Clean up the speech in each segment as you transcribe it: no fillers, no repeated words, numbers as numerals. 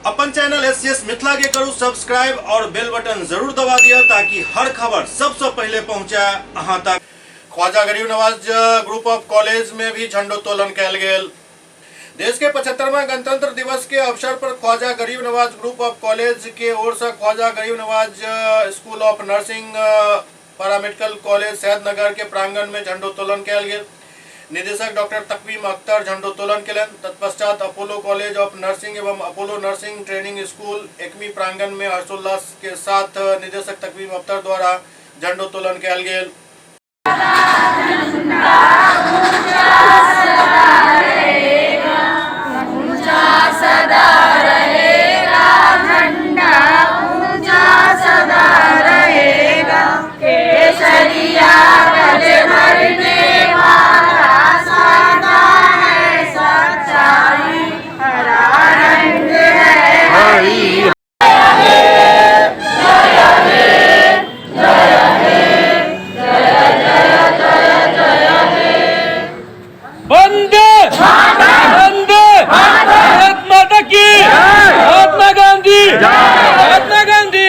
अपन channel SCS Mithila के करू subscribe और बेल बटन जरूर दबा दिया ताकि हर खबर सबसे पहले पहुंचा अहां तक। ख्वाजा गरीब नवाज ग्रुप ऑफ कॉलेज में भी झंडोत्तोलन कैल गेल। देश के 75वां गणतंत्र दिवस के अवसर पर ख्वाजा गरीब नवाज ग्रुप ऑफ कॉलेज के ओर से ख्वाजा गरीब Nawaz school of nursing paramedical college Saidnagar के प्रांगण में झंडोत्तोलन कैल गेल। निदेशक डॉक्टर तकवीम अख्तर झंडोत्तोलन केलन। तत्पश्चात अपोलो कॉलेज ऑफ नर्सिंग एवं Apollo nursing training school Ekmi प्रांगण में हर्षोल्लास के साथ निदेशक तकवीम अख्तर द्वारा झंडोत्तोलन कैल गेल। महात्मा गांधी महात्मा गांधी।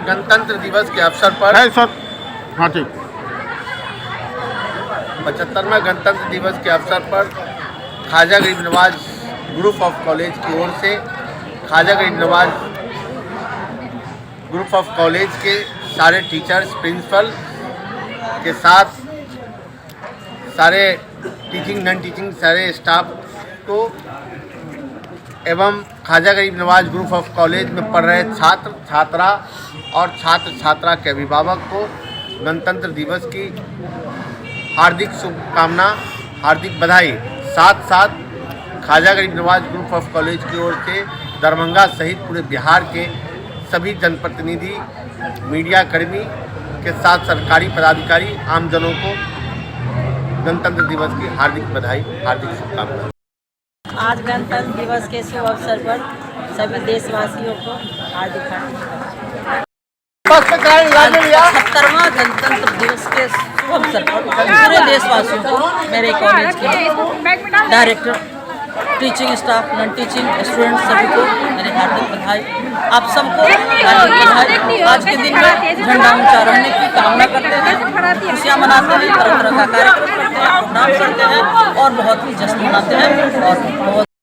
गणतंत्र दिवस के अवसर पर है सर। हाँ ठीक। 75वां गणतंत्र दिवस के अवसर पर ख्वाजा गरीब नवाज ग्रुप ऑफ कॉलेज की ओर से ख्वाजा गरीब नवाज ग्रुप ऑफ कॉलेज के सारे टीचर्स प्रिंसिपल के साथ सारे टीचिंग नॉन टीचिंग सारे स्टाफ को एवं ख्वाजा गरीब नवाज ग्रुप ऑफ कॉलेज में पढ़ रहे छात्र छात्रा और छात्र छात्रा के अभिभावक को गणतंत्र दिवस की हार्दिक शुभकामना, हार्दिक बधाई। साथ साथ ख्वाजा गरीब नवाज ग्रुप ऑफ कॉलेज की ओर से दरभंगा सहित पूरे बिहार के सभी जनप्रतिनिधि, मीडिया कर्मी के साथ सरकारी पदाधिकारी, आमजनों को गणतंत्र दिवस की हार्दिक बधाई, हार्दिक शुभकामनाएं। आज गणतंत्र दिवस के शुभ अवसर पर सभी देशवासियों को हार्दिक 75वां गणतंत्र दिवस के शुभ अवसर पर पूरे देशवासियों को मेरे कॉलेज के director, teaching staff, non teaching student सभी को मेरी हार्दिक बधाई। आप सबको हार्दिक बधाई। आज के दिन में झंडा ऊंचा रहने की कामना करते हैं, खुशियाँ मनाते हैं, तरह तरह का कार्यक्रम करते हैं, प्रोग्राम करते हैं और बहुत ही जश्न मनाते हैं और बहुत